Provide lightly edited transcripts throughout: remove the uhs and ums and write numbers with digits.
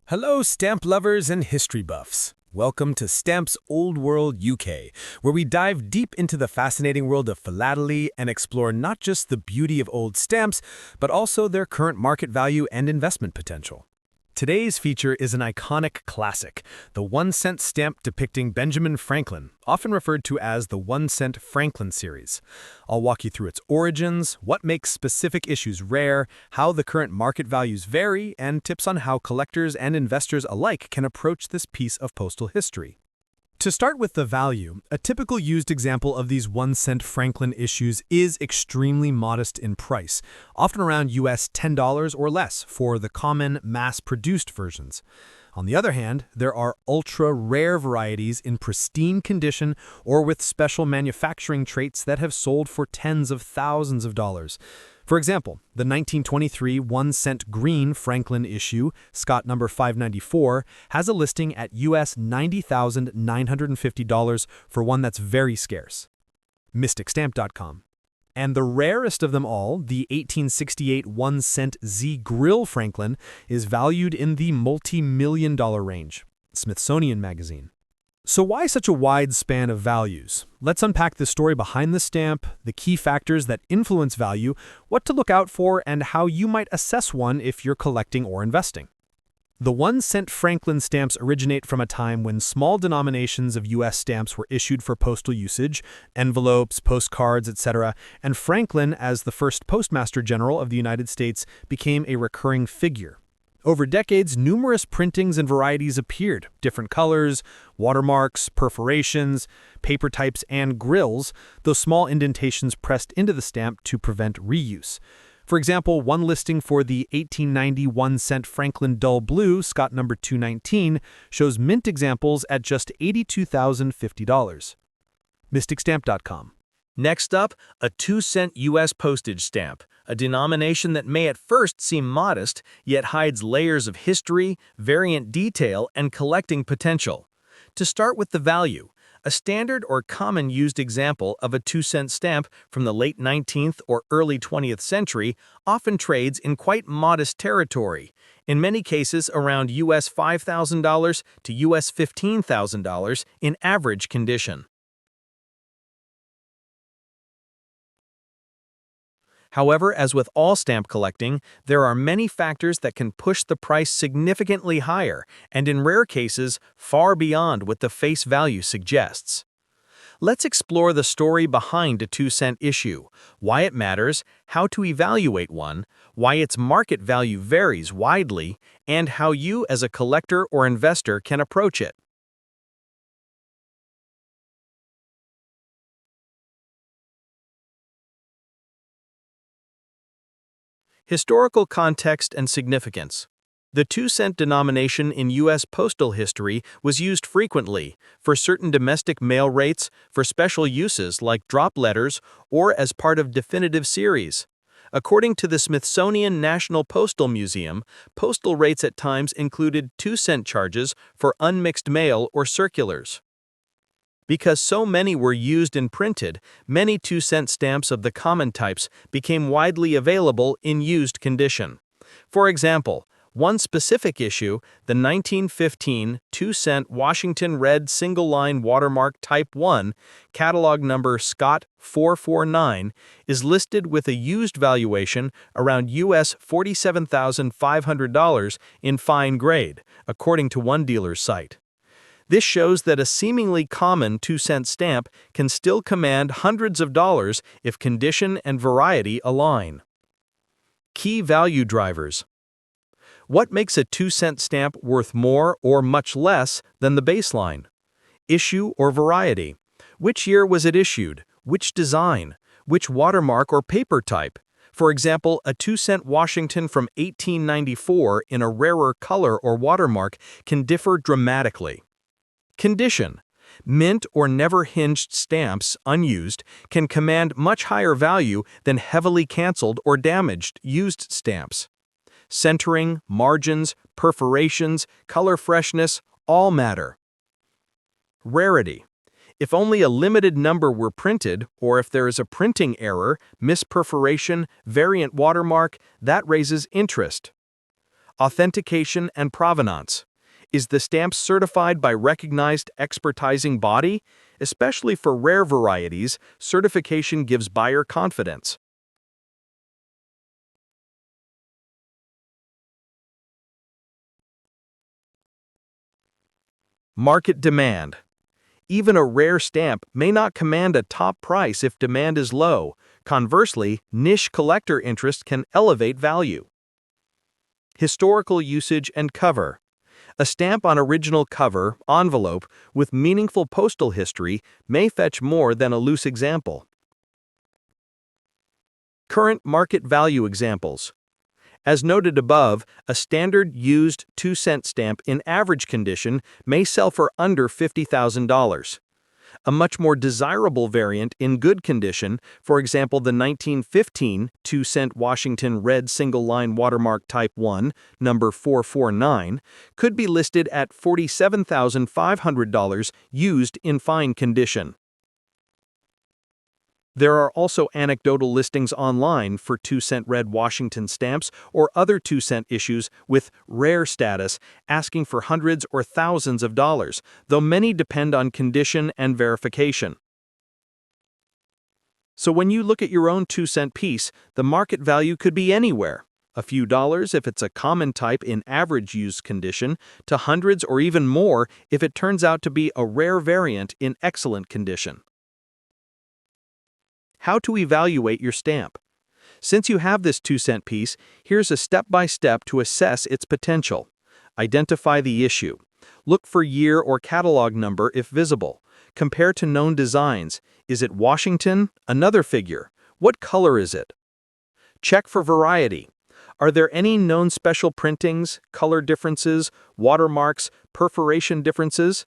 Hello, stamp lovers and history buffs. Welcome to Stamps Old World UK, where we dive deep into the fascinating world of philately and explore not just the beauty of old stamps, but also their current market value and investment potential. Today's feature is an iconic classic, the 1-cent stamp depicting Benjamin Franklin, often referred to as the 1-cent Franklin series. I'll walk you through its origins, what makes specific issues rare, how the current market values vary, and tips on how collectors and investors alike can approach this piece of postal history. To start with the value, a typical used example of these 1-cent Franklin issues is extremely modest in price, often around US $10 or less for the common, mass-produced versions. On the other hand, there are ultra-rare varieties in pristine condition or with special manufacturing traits that have sold for tens of thousands of dollars. For example, the 1923 1-cent green Franklin issue, Scott number 594, has a listing at US $90,950 for one that's very scarce. MysticStamp.com. And the rarest of them all, the 1868 1-cent Z Grill Franklin, is valued in the multi-million-dollar range. Smithsonian Magazine. So why such a wide span of values? Let's unpack the story behind the stamp, the key factors that influence value, what to look out for, and how you might assess one if you're collecting or investing. The 1-cent Franklin stamps originate from a time when small denominations of U.S. stamps were issued for postal usage, envelopes, postcards, etc., and Franklin, as the first Postmaster General of the United States, became a recurring figure. Over decades, numerous printings and varieties appeared, different colors, watermarks, perforations, paper types, and grills, though small indentations pressed into the stamp to prevent reuse. For example, one listing for the 1890 1-cent Franklin Dull Blue, Scott number 219, shows mint examples at just $82,050. MysticStamp.com. Next up, a 2-cent U.S. postage stamp, a denomination that may at first seem modest, yet hides layers of history, variant detail, and collecting potential. To start with the value, a standard or common used example of a 2-cent stamp from the late 19th or early 20th century often trades in quite modest territory, in many cases around US $5,000 to US $15,000 in average condition. However, as with all stamp collecting, there are many factors that can push the price significantly higher, and in rare cases, far beyond what the face value suggests. Let's explore the story behind a 2-cent issue, why it matters, how to evaluate one, why its market value varies widely, and how you as a collector or investor can approach it. Historical context and significance. The 2-cent denomination in U.S. postal history was used frequently for certain domestic mail rates, for special uses like drop letters, or as part of definitive series. According to the Smithsonian National Postal Museum, postal rates at times included 2-cent charges for unmixed mail or circulars. Because so many were used and printed, many 2-cent stamps of the common types became widely available in used condition. For example, one specific issue, the 1915 2-cent Washington Red Single-Line Watermark Type 1, catalog number Scott 449, is listed with a used valuation around US $47,500 in fine grade, according to one dealer's site. This shows that a seemingly common 2-cent stamp can still command hundreds of dollars if condition and variety align. Key value drivers. What makes a 2-cent stamp worth more or much less than the baseline? Issue or variety. Which year was it issued? Which design? Which watermark or paper type? For example, a 2-cent Washington from 1894 in a rarer color or watermark can differ dramatically. Condition. Mint or never hinged stamps, unused, can command much higher value than heavily canceled or damaged used stamps. Centering, margins, perforations, color freshness, all matter. Rarity. If only a limited number were printed, or if there is a printing error, misperforation, variant watermark, that raises interest. Authentication and provenance. Is the stamp certified by recognized expertising body? Especially for rare varieties, certification gives buyer confidence. Market demand. Even a rare stamp may not command a top price if demand is low. Conversely, niche collector interest can elevate value. Historical usage and cover. A stamp on original cover, envelope, with meaningful postal history may fetch more than a loose example. Current market value examples. As noted above, a standard used 2-cent stamp in average condition may sell for under $50,000. A much more desirable variant in good condition, for example the 1915 2-cent Washington Red Single-Line Watermark Type 1, number 449, could be listed at $47,500 used in fine condition. There are also anecdotal listings online for 2-cent red Washington stamps or other 2-cent issues with rare status asking for hundreds or thousands of dollars, though many depend on condition and verification. So when you look at your own 2-cent piece, the market value could be anywhere. A few dollars if it's a common type in average use condition, to hundreds or even more if it turns out to be a rare variant in excellent condition. How to evaluate your stamp. Since you have this 2-cent piece, here's a step-by-step to assess its potential. Identify the issue. Look for year or catalog number if visible. Compare to known designs. Is it Washington? Another figure. What color is it? Check for variety. Are there any known special printings, color differences, watermarks, perforation differences?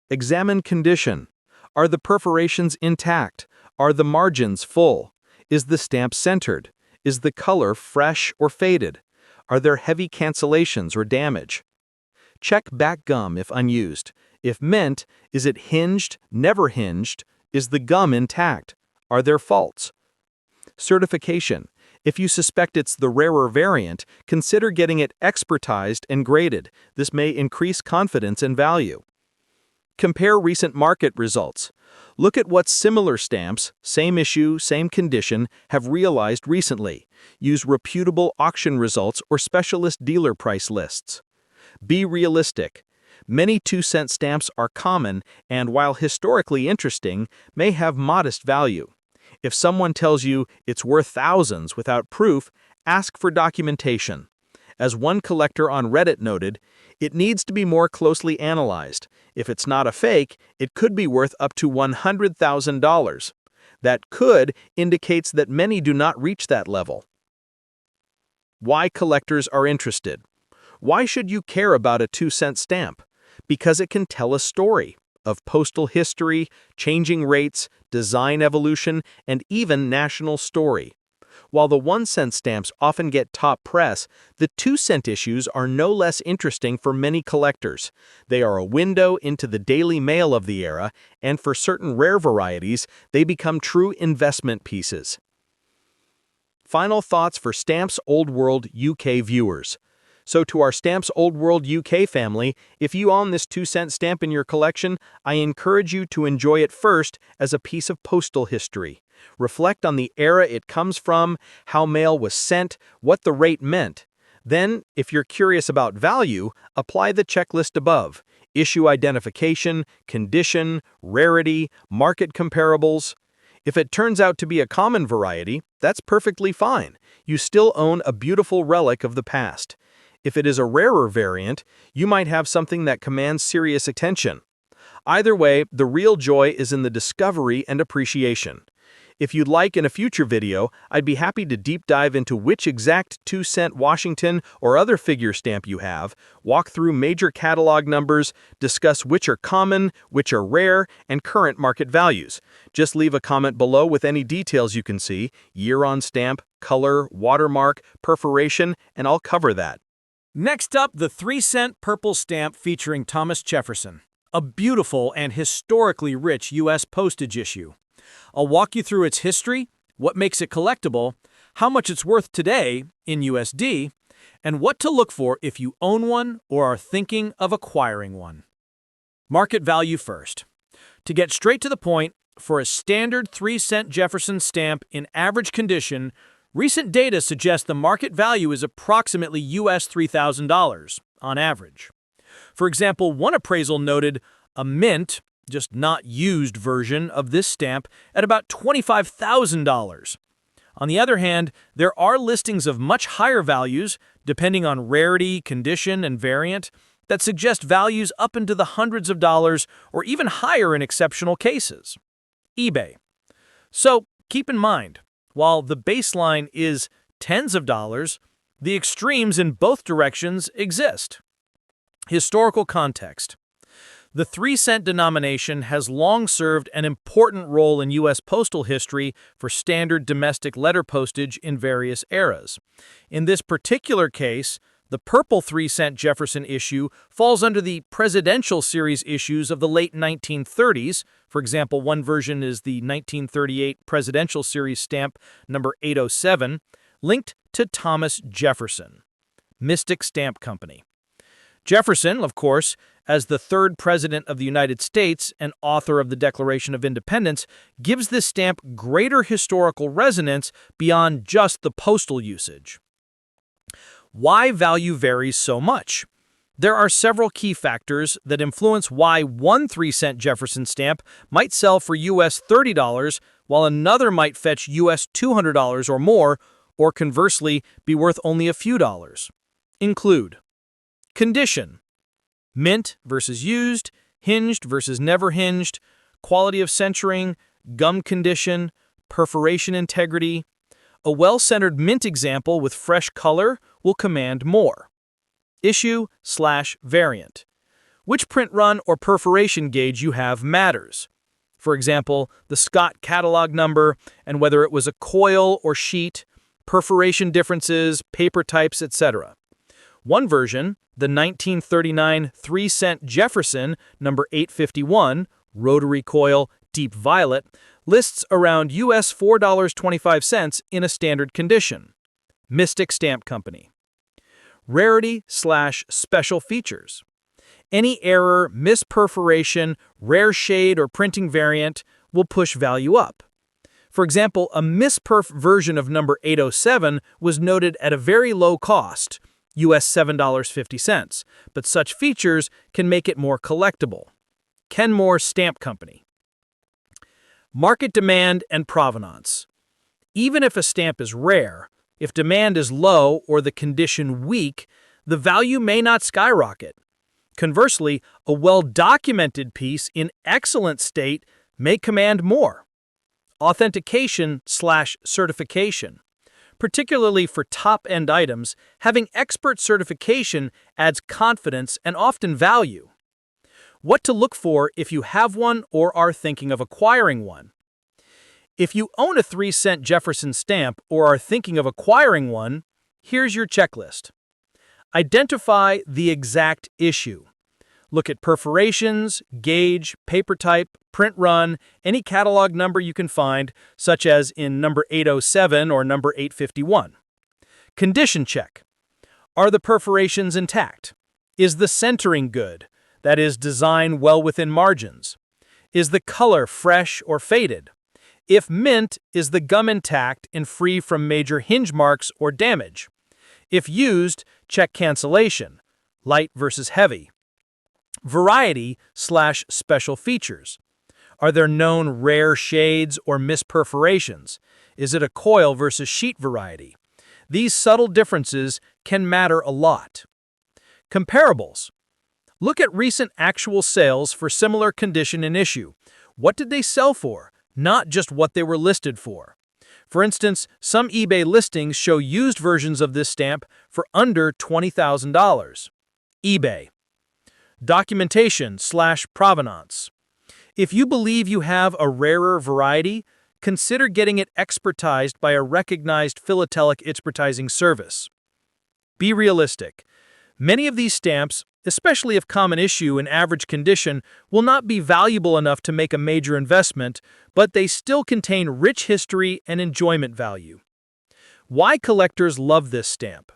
Examine condition. Are the perforations intact? Are the margins full? Is the stamp centered? Is the color fresh or faded? Are there heavy cancellations or damage? Check back gum if unused. If meant, is it hinged, never hinged? Is the gum intact? Are there faults? Certification. If you suspect it's the rarer variant, consider getting it expertised and graded. This may increase confidence and value. Compare recent market results. Look at what similar stamps, same issue, same condition, have realized recently. Use reputable auction results or specialist dealer price lists. Be realistic. Many 2-cent stamps are common and, while historically interesting, may have modest value. If someone tells you it's worth thousands without proof, ask for documentation. As one collector on Reddit noted, it needs to be more closely analyzed. If it's not a fake, it could be worth up to $100,000. That could indicates that many do not reach that level. Why collectors are interested. Why should you care about a 2-cent stamp? Because it can tell a story of postal history, changing rates, design evolution, and even national story. While the 1-cent stamps often get top press, the 2-cent issues are no less interesting for many collectors. They are a window into the daily mail of the era, and for certain rare varieties, they become true investment pieces. Final thoughts for Stamps Old World UK viewers. So to our Stamps Old World UK family, if you own this 2-cent stamp in your collection, I encourage you to enjoy it first as a piece of postal history. Reflect on the era it comes from, how mail was sent, what the rate meant. Then, if you're curious about value, apply the checklist above: issue identification, condition, rarity, market comparables. If it turns out to be a common variety, that's perfectly fine. You still own a beautiful relic of the past. If it is a rarer variant, you might have something that commands serious attention. Either way, the real joy is in the discovery and appreciation. If you'd like in a future video, I'd be happy to deep dive into which exact 2-cent Washington or other figure stamp you have, walk through major catalog numbers, discuss which are common, which are rare, and current market values. Just leave a comment below with any details you can see, year on stamp, color, watermark, perforation, and I'll cover that. Next up, the 3-cent purple stamp featuring Thomas Jefferson, a beautiful and historically rich U.S. postage issue. I'll walk you through its history, what makes it collectible, how much it's worth today in USD, and what to look for if you own one or are thinking of acquiring one. Market value first. To get straight to the point, for a standard 3-cent Jefferson stamp in average condition, recent data suggests the market value is approximately US $3,000 on average. For example, one appraisal noted a mint, just not used version of this stamp at about $25,000. On the other hand, there are listings of much higher values, depending on rarity, condition, and variant, that suggest values up into the hundreds of dollars or even higher in exceptional cases. eBay. So keep in mind, while the baseline is tens of dollars, the extremes in both directions exist. Historical context. The 3-cent denomination has long served an important role in U.S. postal history for standard domestic letter postage in various eras. In this particular case, the purple 3-cent Jefferson issue falls under the presidential series issues of the late 1930s. For example, one version is the 1938 presidential series stamp number 807, linked to Thomas Jefferson. Mystic Stamp Company. Jefferson, of course, as the third president of the United States and author of the Declaration of Independence, gives this stamp greater historical resonance beyond just the postal usage. Why value varies so much? There are several key factors that influence why one 3-cent Jefferson stamp might sell for US $30 while another might fetch US $200 or more, or conversely be worth only a few dollars. Include condition, mint versus used, hinged versus never hinged, quality of centering, gum condition, perforation integrity. A well-centered mint example with fresh color will command more. Issue/variant. Which print run or perforation gauge you have matters. For example, the Scott catalog number and whether it was a coil or sheet, perforation differences, paper types, etc. One version, the 1939 3-cent Jefferson number 851, rotary coil, deep violet, lists around US $4.25 in a standard condition. Mystic Stamp Company. Rarity/special features. Any error, misperforation, rare shade, or printing variant will push value up. For example, a misperf version of number 807 was noted at a very low cost, US $7.50, but such features can make it more collectible. Kenmore Stamp Company. Market demand and provenance. Even if a stamp is rare, if demand is low or the condition weak, the value may not skyrocket. Conversely, a well-documented piece in excellent state may command more. Authentication/certification. Particularly for top-end items, having expert certification adds confidence and often value. What to look for if you have one or are thinking of acquiring one. If you own a 3-cent Jefferson stamp or are thinking of acquiring one, here's your checklist. Identify the exact issue. Look at perforations, gauge, paper type, print run, any catalog number you can find, such as in number 807 or number 851. Condition check. Are the perforations intact? Is the centering good? That is, design well within margins. Is the color fresh or faded? If mint, is the gum intact and free from major hinge marks or damage? If used, check cancellation, light versus heavy. Variety/special features. Are there known rare shades or misperforations? Is it a coil versus sheet variety? These subtle differences can matter a lot. Comparables. Look at recent actual sales for similar condition and issue. What did they sell for? Not just what they were listed for. For instance, some eBay listings show used versions of this stamp for under $20,000. eBay. Documentation/provenance. If you believe you have a rarer variety, consider getting it expertized by a recognized philatelic expertizing service. Be realistic. Many of these stamps, especially if common issue and average condition, will not be valuable enough to make a major investment, but they still contain rich history and enjoyment value. Why collectors love this stamp?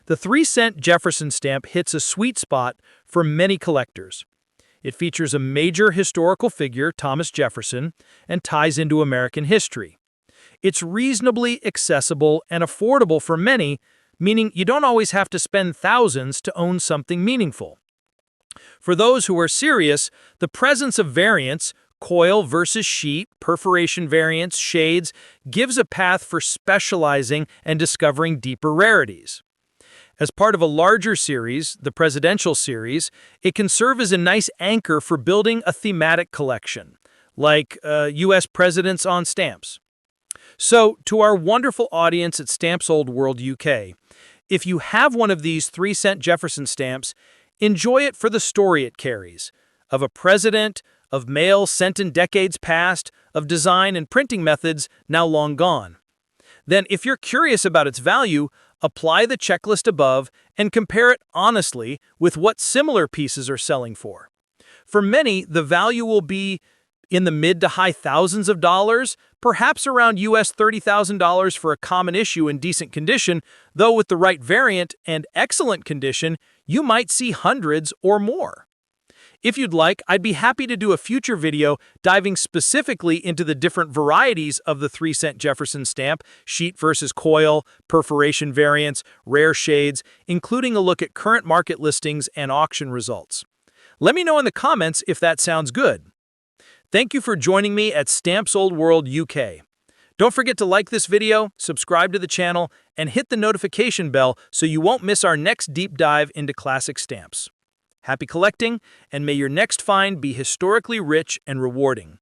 The 3-cent Jefferson stamp hits a sweet spot for many collectors. It features a major historical figure, Thomas Jefferson, and ties into American history. It's reasonably accessible and affordable for many, meaning you don't always have to spend thousands to own something meaningful. For those who are serious, the presence of variants, coil versus sheet, perforation variants, shades, gives a path for specializing and discovering deeper rarities. As part of a larger series, the presidential series, it can serve as a nice anchor for building a thematic collection, like U.S. presidents on stamps. So, to our wonderful audience at Stamps Old World UK, if you have one of these 3-cent Jefferson stamps, enjoy it for the story it carries, of a president, of mail sent in decades past, of design and printing methods now long gone. Then, if you're curious about its value, apply the checklist above and compare it honestly with what similar pieces are selling for. For many, the value will be in the mid to high thousands of dollars, perhaps around US $30,000 for a common issue in decent condition, though with the right variant and excellent condition, you might see hundreds or more. If you'd like, I'd be happy to do a future video diving specifically into the different varieties of the 3-cent Jefferson stamp, sheet versus coil, perforation variants, rare shades, including a look at current market listings and auction results. Let me know in the comments if that sounds good. Thank you for joining me at Stamps Old World UK. Don't forget to like this video, subscribe to the channel, and hit the notification bell so you won't miss our next deep dive into classic stamps. Happy collecting, and may your next find be historically rich and rewarding.